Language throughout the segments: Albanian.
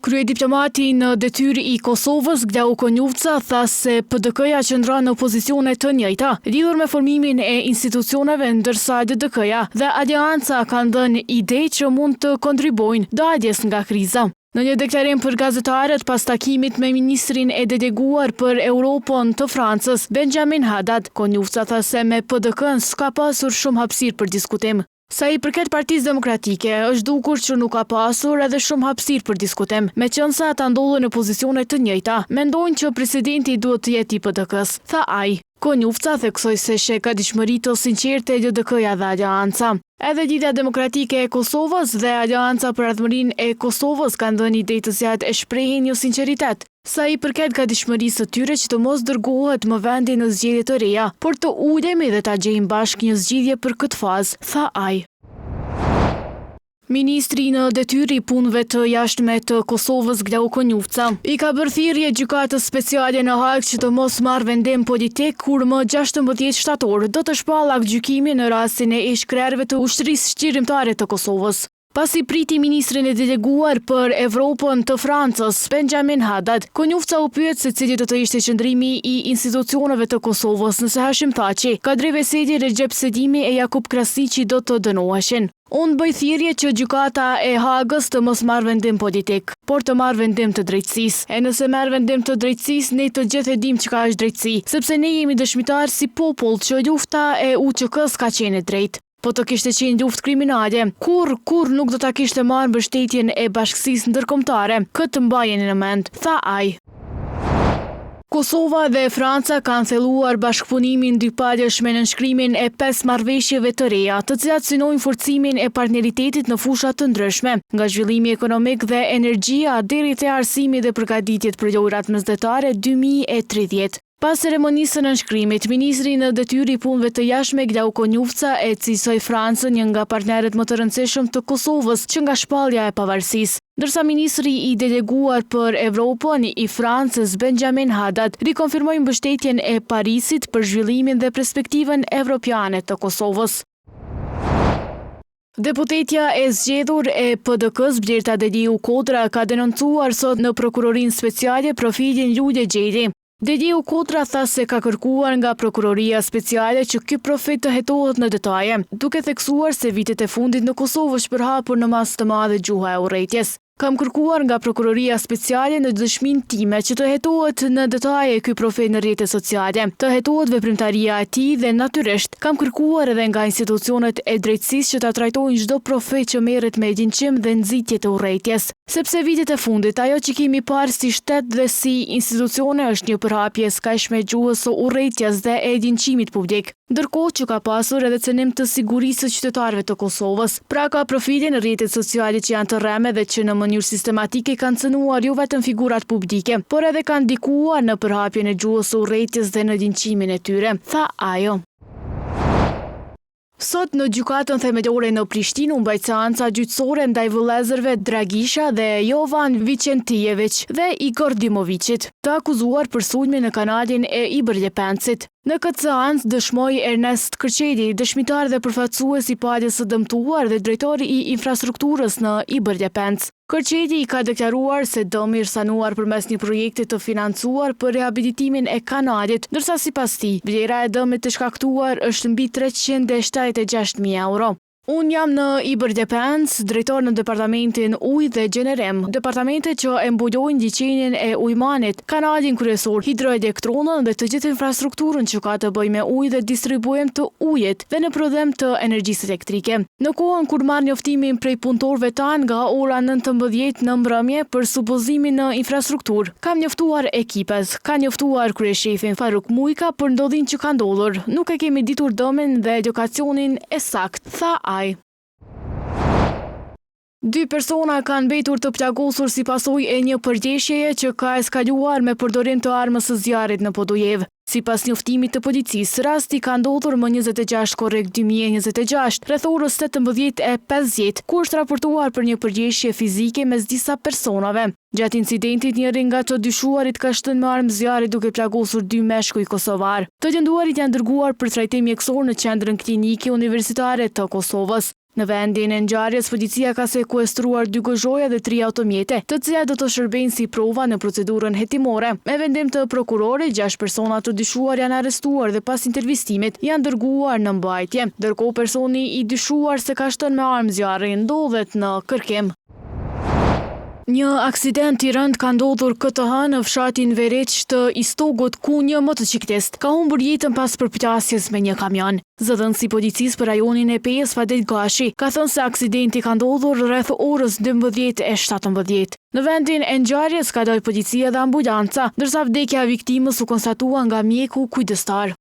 Kryediplomati në detyrë i Kosovës, Glau Konjufca, tha se PDK-ja qëndron në pozicione të njëjta, lidhur me formimin e institucioneve, ndërsa DDK-ja dhe Alianca kanë dhënë ide që mund të kontribojnë daljes nga kriza. Në një deklarim për gazetarët pas takimit me ministrin e deleguar për Europën të Francës, Benjamin Haddad, Konjufca tha se me PDK-n s'ka pasur shumë hapësirë për diskutim. Sa i përket Partisë Demokratike, është dukur që nuk ka pasur edhe shumë hapësirë për diskutim, meqense ata ndodhen në pozicione të njëjta, mendojnë që presidenti duhet të jetë i PDK-s, tha ai. Konjufca theksoi se sheh gatishmëri të sinqertë e DDK-ja dhe Alianca. Edhe Lidhja Demokratike e Kosovës dhe Alianca për Ardhmërinë e Kosovës kanë dhënë ide të cilat e shprehin një sinqeritet. Sa i përket gatishmërisë së tyre që të mos dërgohet më vendi në zgjedhje të reja, por të ulemi dhe ta gjejmë bashkë një zgjidhje për këtë fazë, tha ai. Ministri në detyrë i punëve të jashtme të Kosovës, Glau Konjufca, i ka bërë thirrje gjykatës speciale në Hag që të mos marrë vendim politik kur më 16 shtator do të shpall aktgjykimi në rastin e ish-krerëve të ushtrisë shqirimtare të Kosovës. Pasi priti ministrin e deleguar për Evropën të Francës, Benjamin Haddad, Konjufca u pyet se cili do të ishte qëndrimi i institucioneve të Kosovës nëse Hashim Thaçi, Kadri Veseli, Recep Selimi e Jakub Krasiqi do të dënoheshin. Unë bëj thirrje që gjykata e Hagës të mos marrë vendim politik, por të marrë vendim të drejtësisë. E nëse merr vendim të drejtësisë, ne të gjithë e dim çka është drejtësi, sepse ne jemi dëshmitar si popull që lufta e UÇK-s ka qenë e drejtë. Po të kishte qenë luftë kriminale, kur nuk do ta kishte marrë mbështetjen e bashkësisë ndërkombëtare. Këtë mbajeni në mend, tha ai. Kosova dhe Franca kanë thelluar bashkëpunimin dypalësh me nënshkrimin e 5 marrëveshjeve të reja, të cilat synojnë forcimin e partneritetit në fusha të ndryshme, nga zhvillimi ekonomik dhe energjia deri te arsimi dhe përgatitjet për lojrat mesdhetare 2030. Pas ceremonisë së nënshkrimit, ministri në detyrë i punëve të jashtme Glau Konjufca e cilësoi Francën një nga partnerët më të rëndësishëm të Kosovës që nga shpallja e pavarësisë. Ndërsa ministri i deleguar për Evropën i Francës, Benjamin Haddad, rikonfirmoi mbështetjen e Parisit për zhvillimin dhe perspektivën evropiane të Kosovës. Deputetja e zgjedhur e PDK-s Blerta Deliu Kodra ka denoncuar sot në prokurorinë speciale profilin Lule Gjeli. Deliu Kodra tha se ka kërkuar nga prokuroria speciale që ky profil të hetohet në detaje, duke theksuar se vitet e fundit në Kosovë është përhapur në masë të madhe gjuha e urrëties. Kam kërkuar nga prokuroria speciale në dëshminë time që të hetohet në detaje ky profil në rrjetet sociale, të hetohet veprimtaria e tij dhe natyrisht kam kërkuar edhe nga institucionet e drejtësisë që ta trajtojnë çdo profil që merret me linçim dhe nxitje të urrëties, sepse vitet e fundit ajo që kemi parë si shtet dhe si institucione është një përhapje e skajshme gjuhës së urrëties dhe e linçimit publik, ndërkohë që ka pasur edhe cënim të sigurisë së qytetarëve të Kosovës. Pra ka profile në rrjetet sociale që janë të rreme dhe që në mënyrë sistematike kanë cënuar jo vetëm figurat publike, por edhe kanë ndikuar në përhapjen e gjuhës së urrëties dhe në linçimin e tyre, tha ajo. Sot në gjykatën themelore në Prishtinë u mbajt seanca gjyqësore ndaj vëllezërve Dragisha dhe Jovan Vicentijević dhe Igor Dimovićit, të akuzuar për sulmin në kanalin e Iber Ljepencit. Në këtë seancë dëshmoi Ernest Kërçeli, dëshmitar dhe përfaqësues i palës së dëmtuar dhe drejtori i infrastrukturës në Iber Ljepenc. Kërçeli i ka deklaruar se dëmi është sanuar përmes një projekti të financuar për rehabilitimin e kanalit, ndërsa sipas tij, vlera e dëmit të shkaktuar është mbi 376.000 euro. Unë jam në Iber Ljepenc, drejtor në departamentin ujë dhe gjenerim, departamentet që e mbulojnë liçenin e ujmanit, kanalin kryesor, hidroelektronën dhe të gjithë infrastrukturën që ka të bëjë me ujë dhe distribuim të ujit dhe në prodhim të energjisë elektrike. Në kohën kur marr njoftimin prej punëtorëve tanë nga ora 19 në mbrëmje për supozimin në infrastrukturë, kam njoftuar ekipet, ka njoftuar kryeshefin Faruk Mujka për ndodhin që ka ndodhur. Nuk e kemi ditur dëmin dhe lokacionin e saktë, tha ai. 2 persona kanë mbetur të plagosur si pasojë e një përgjeshjeje që ka eskaluar me përdorim të armës së zjarrit në Podujev. Sipas njoftimit të policisë, rasti ka ndodhur më 26 korrik 2026, rreth orës 18:50, ku është raportuar për një përgjeshje fizike mes disa personave. Gjatë incidentit, njëri nga të dyshuarit ka shtënë me armë zjarri duke plagosur 2 meshkuj kosovar. Të lënduarit janë dërguar për trajtim mjekësor në qendrën klinike universitare të Kosovës. Në vendin e ngjarjes, policia ka sekuestruar 2 gozhoja dhe 3 automjete, të cilat do të shërbejnë si prova në procedurën hetimore. Me vendim të prokurorit, 6 persona të dyshuar janë arrestuar dhe pas intervistimit janë dërguar në mbajtje. Ndërkohë personi i dyshuar se ka shton me armë zjarri ndodhet në kërkim. Një aksident i rënd ka ndodhur këtë hënë në fshatin Vereq të Istogut, ku një motociklist ka humbur jetën pas përplasjes me një kamion. Zëdhënësi policisë për rajonin e 5 Fadel Gashi ka thënë se aksidenti ka ndodhur rreth orës 12:17. Në vendin e ngjarjes ka dalë policia dhe ambulanca, ndërsa vdekja e viktimës u konstatua nga mjeku kujdestar.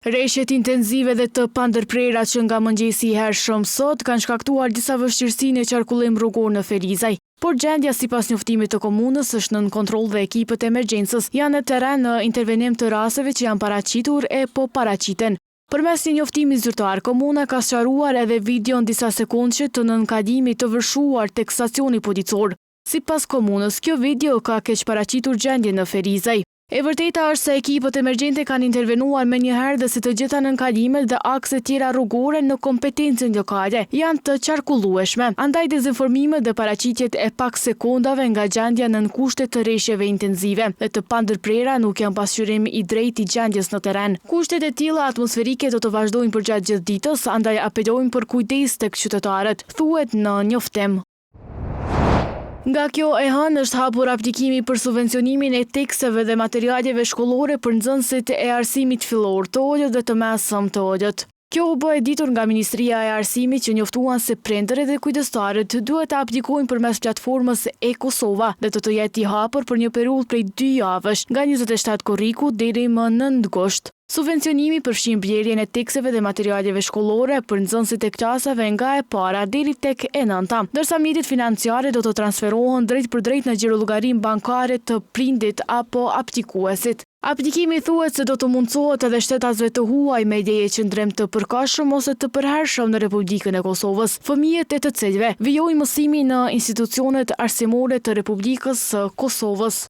Rreshjet intenzive dhe të pandërprera që nga mëngjesi i hershëm sot kanë shkaktuar disa vështirësi në qarkullim rrugor në Ferizaj, por gjendja sipas njoftimit të komunës është nën kontroll dhe ekipet e emergjencës janë në terren në intervenim të rasteve që janë paraqitur e po paraqiten. Përmes një njoftimi zyrtar, komuna ka sqaruar edhe videon disa sekondëshe të nënkalimit të vërshuar tek stacioni policor. Sipas komunës, kjo video ka keq paraqitur gjendjen në Ferizaj. E vërteta është se ekipët emergjente kanë intervenuar me njëherë dhe si të gjitha nënkalimet dhe akset tjera rrugore në kompetencën lokale janë të qarkullueshme. Andaj dezinformimet dhe paraqitjet e pak sekondave nga gjendja nën kushte të rreshjeve intenzive dhe të pandërprera nuk janë pasqyrim i drejtë i gjendjes në terren. Kushtet e tilla atmosferike do të vazhdojnë përgjatë gjithë ditës, andaj apelojmë për kujdes tek qytetarët, thuhet në njoftim. Nga kjo e hënë është hapur aplikimi për subvencionimin e tekseve dhe materialeve shkollore për nxënësit e arsimit fillor të Olët dhe të mesëm të Olët. Kjo u bë e ditur nga Ministria e Arsimit që njoftuan se prindërit dhe kujdestarët duhet të aplikojnë përmes platformës e-Kosova dhe të jetë i hapur për një periudhë prej 2 javësh, nga 27 korriku deri më 9 gusht. Subvencionimi përfshin blerjen e tekseve dhe materialeve shkollore për nxënësit e klasave nga e para deri tek e 9-ta, ndërsa mjetet financiare do të transferohen drejt për drejt në gjirollogarinë bankare të prindit apo aplikuesit. Aplikimi thuhet se do të mundsohet edhe shtetasve të huaj me leje qëndrim të përkohshëm ose të përhershëm në Republikën e Kosovës, fëmijët e të cilëve vijojnë mësimin në institucionet arsimore të Republikës së Kosovës.